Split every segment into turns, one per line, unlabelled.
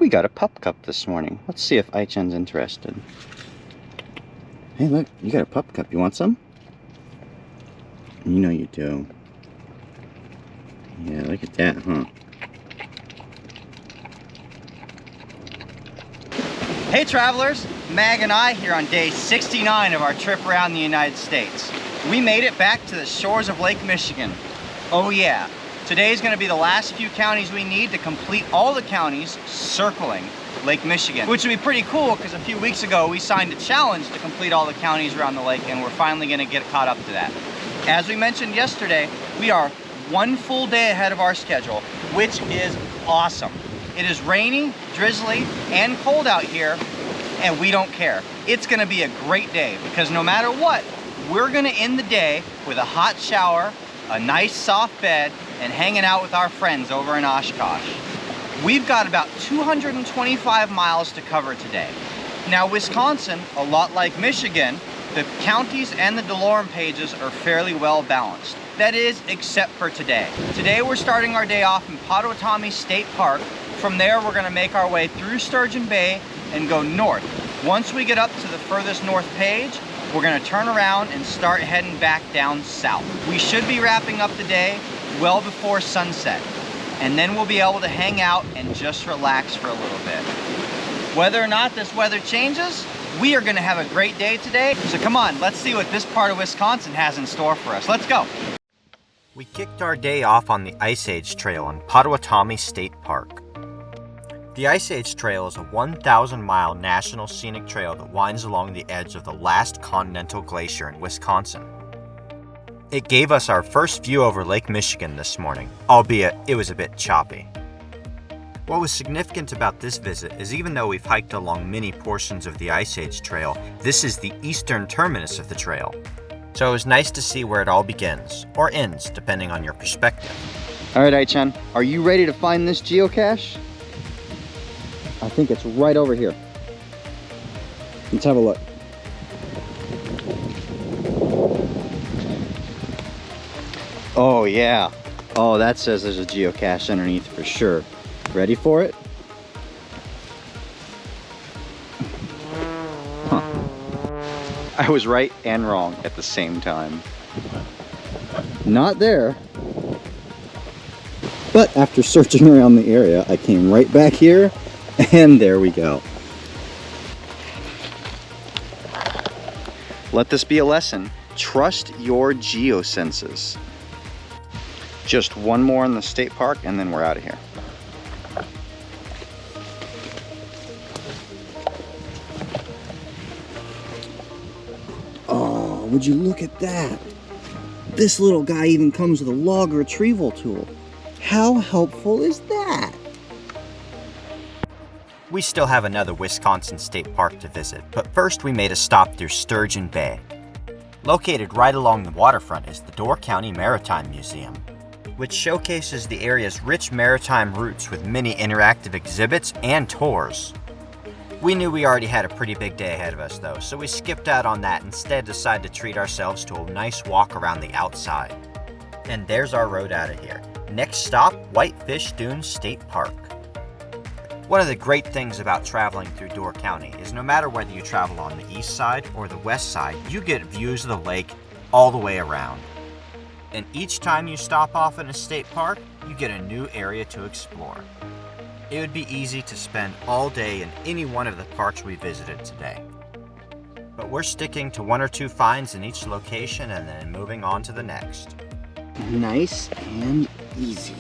We got a pup cup this morning. Let's see if Aichen's interested. Hey, look, you got a pup cup. You want some? You know you do. Yeah, look at that, huh? Hey travelers, Mag and I here on day 69 of our trip around the United States. We made it back to the shores of Lake Michigan. Oh yeah, today is going to be the last few counties we need to complete all the counties circling Lake Michigan, which would be pretty cool because a few weeks ago we signed a challenge to complete all the counties around the lake, and we're finally going to get caught up to that. As we mentioned yesterday, we are one full day ahead of our schedule, which is awesome. It is rainy, drizzly, and cold out here, and we don't care. It's gonna be a great day because no matter what, we're gonna end the day with a hot shower, a nice soft bed, and hanging out with our friends over in Oshkosh. We've got about 225 miles to cover today. Now, Wisconsin, a lot like Michigan, the counties and the DeLorme pages are fairly well balanced. That is, except for today. Today we're starting our day off in Potawatomi State Park. From there, we're gonna make our way through Sturgeon Bay and go north. Once we get up to the furthest north page, we're gonna turn around and start heading back down south. We should be wrapping up the day well before sunset, and then we'll be able to hang out and just relax for a little bit. Whether or not this weather changes, we are gonna have a great day today. So come on, let's see what this part of Wisconsin has in store for us. Let's go. We kicked our day off on the Ice Age Trail in Potawatomi State Park. The Ice Age Trail is a 1,000-mile national scenic trail that winds along the edge of the last continental glacier in Wisconsin. It gave us our first view over Lake Michigan this morning, albeit it was a bit choppy. What was significant about this visit is even though we've hiked along many portions of the Ice Age Trail, this is the eastern terminus of the trail. So it was nice to see where it all begins, or ends, depending on your perspective. All right, Aichen, are you ready to find this geocache? I think it's right over here. Let's have a look. Oh yeah. Oh, that says there's a geocache underneath for sure. Ready for it? Huh. I was right and wrong at the same time. Not there. But after searching around the area, I came right back here. And there we go. Let this be a lesson. Trust your geosenses. Just one more in the state park and then we're out of here. Oh, would you look at that? This little guy even comes with a log retrieval tool. How helpful is that? We still have another Wisconsin state park to visit, but first we made a stop through Sturgeon Bay. Located right along the waterfront is the Door County Maritime Museum, which showcases the area's rich maritime roots with many interactive exhibits and tours. We knew we already had a pretty big day ahead of us though, so we skipped out on that and instead decided to treat ourselves to a nice walk around the outside. And there's our road out of here. Next stop, Whitefish Dunes State Park. One of the great things about traveling through Door County is no matter whether you travel on the east side or the west side, you get views of the lake all the way around. And each time you stop off in a state park, you get a new area to explore. It would be easy to spend all day in any one of the parks we visited today. But we're sticking to one or two finds in each location and then moving on to the next. Nice and easy.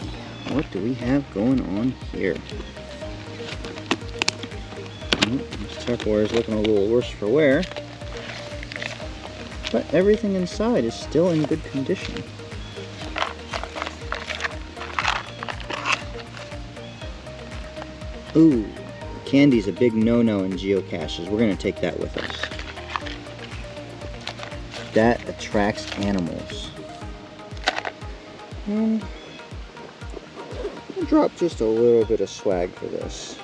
What do we have going on here? This Tupperware is looking a little worse for wear, but everything inside is still in good condition. Ooh, candy's a big no-no in geocaches. We're going to take that with us. That attracts animals. And I'll drop just a little bit of swag for this.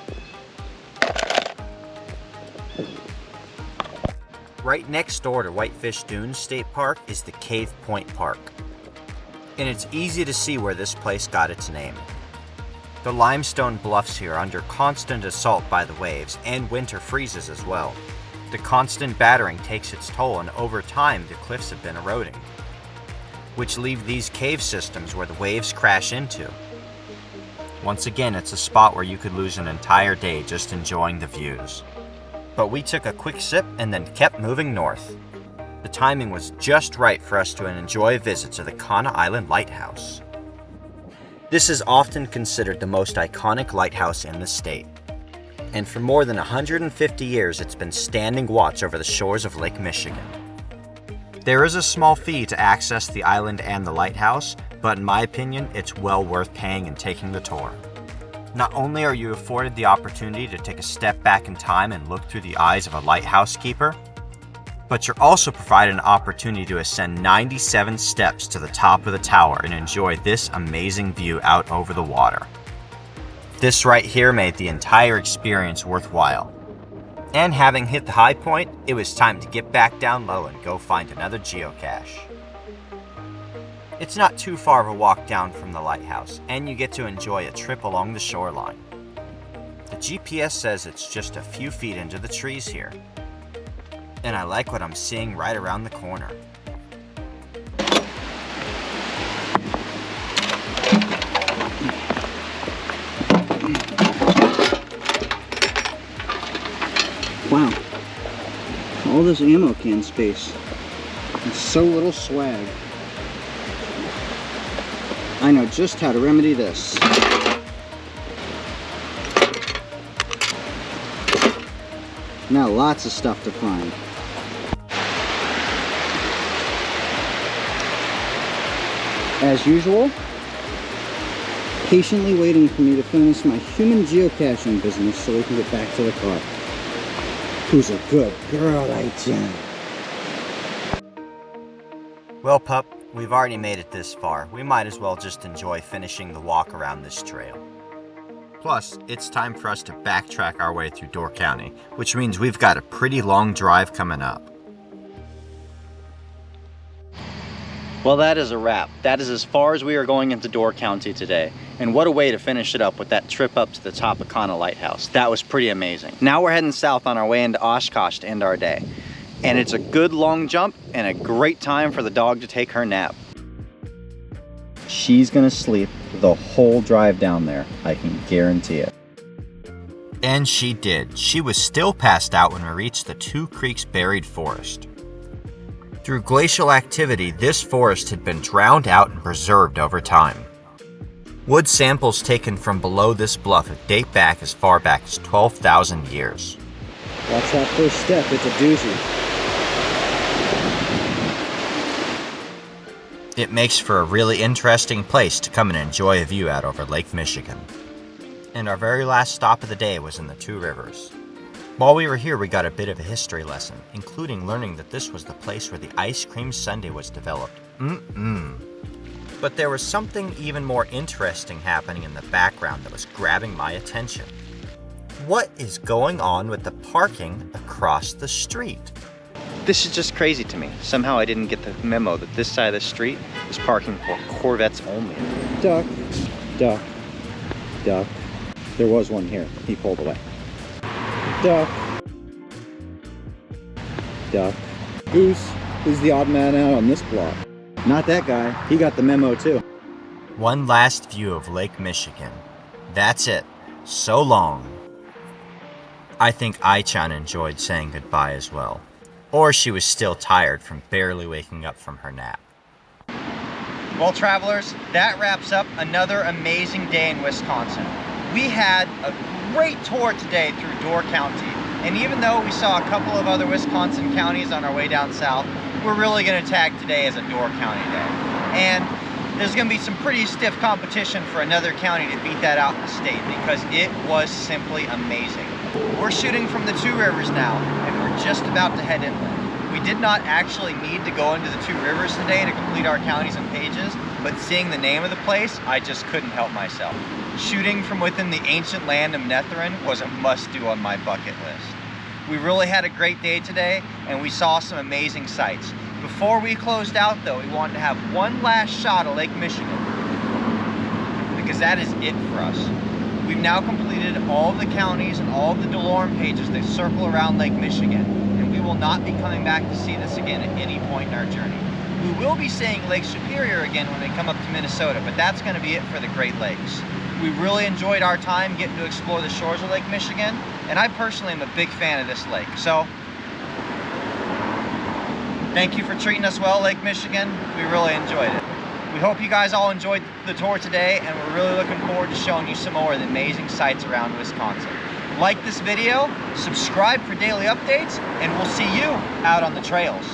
Right next door to Whitefish Dunes State Park is the Cave Point Park. And it's easy to see where this place got its name. The limestone bluffs here are under constant assault by the waves, and winter freezes as well. The constant battering takes its toll, and over time the cliffs have been eroding, which leave these cave systems where the waves crash into. Once again, it's a spot where you could lose an entire day just enjoying the views. But we took a quick sip and then kept moving north. The timing was just right for us to enjoy a visit to the Cana Lighthouse. This is often considered the most iconic lighthouse in the state. And for more than 150 years, it's been standing watch over the shores of Lake Michigan. There is a small fee to access the island and the lighthouse, but in my opinion, it's well worth paying and taking the tour. Not only are you afforded the opportunity to take a step back in time and look through the eyes of a lighthouse keeper, but you're also provided an opportunity to ascend 97 steps to the top of the tower and enjoy this amazing view out over the water. This right here made the entire experience worthwhile. And having hit the high point, it was time to get back down low and go find another geocache. It's not too far of a walk down from the lighthouse, and you get to enjoy a trip along the shoreline. The GPS says it's just a few feet into the trees here. And I like what I'm seeing right around the corner.
Wow, all this ammo can space and so little swag. I know just how to remedy this. Now lots of stuff to find. As usual, patiently waiting for me to finish my human geocaching business so we can get back to the car. Who's a good girl, Ai-chan?
Well, pup, we've already made it this far. We might as well just enjoy finishing the walk around this trail. Plus, it's time for us to backtrack our way through Door County, which means we've got a pretty long drive coming up.
Well, that is a wrap. That is as far as we are going into Door County today. And what a way to finish it up with that trip up to the top of Cana Lighthouse. That was pretty amazing. Now we're heading south on our way into Oshkosh to end our day. And it's a good long jump and a great time for the dog to take her nap. She's gonna sleep the whole drive down there, I can guarantee it.
And she did. She was still passed out when we reached the Two Creeks Buried Forest. Through glacial activity, this forest had been drowned out and preserved over time. Wood samples taken from below this bluff date back as far back as 12,000 years.
Watch that first step, it's a doozy.
It makes for a really interesting place to come and enjoy a view out over Lake Michigan. And our very last stop of the day was in the Two Rivers. While we were here, we got a bit of a history lesson, including learning that this was the place where the ice cream sundae was developed. But there was something even more interesting happening in the background that was grabbing my attention. What is going on with the parking across the street?
This is just crazy to me. Somehow I didn't get the memo that this side of the street is parking for Corvettes only.
Duck, duck, duck. There was one here, he pulled away. Duck, duck. Goose is the odd man out on this block. Not that guy, he got the memo too.
One last view of Lake Michigan. That's it. So long. I think Ai-chan enjoyed saying goodbye as well. Or she was still tired from barely waking up from her nap.
Well, travelers, that wraps up another amazing day in Wisconsin. We had a great tour today through Door County, and even though we saw a couple of other Wisconsin counties on our way down south, we're really going to tag today as a Door County day. And there's going to be some pretty stiff competition for another county to beat that out in the state, because it was simply amazing. We're shooting from the Two Rivers now, and we're just about to head inland. We did not actually need to go into the Two Rivers today to complete our counties and pages, but seeing the name of the place, I just couldn't help myself. Shooting from within the ancient land of Netherin was a must-do on my bucket list. We really had a great day today, and we saw some amazing sights. Before we closed out though, we wanted to have one last shot of Lake Michigan, because that is it for us. We've now completed all of the counties and all of the DeLorme pages that circle around Lake Michigan, and we will not be coming back to see this again at any point in our journey. We will be seeing Lake Superior again when we come up to Minnesota, but that's going to be it for the Great Lakes. We really enjoyed our time getting to explore the shores of Lake Michigan, and I personally am a big fan of this lake. So, thank you for treating us well, Lake Michigan. We really enjoyed it. We hope you guys all enjoyed the tour today, and we're really looking forward to showing you some more of the amazing sights around Wisconsin. Like this video, subscribe for daily updates, and we'll see you out on the trails.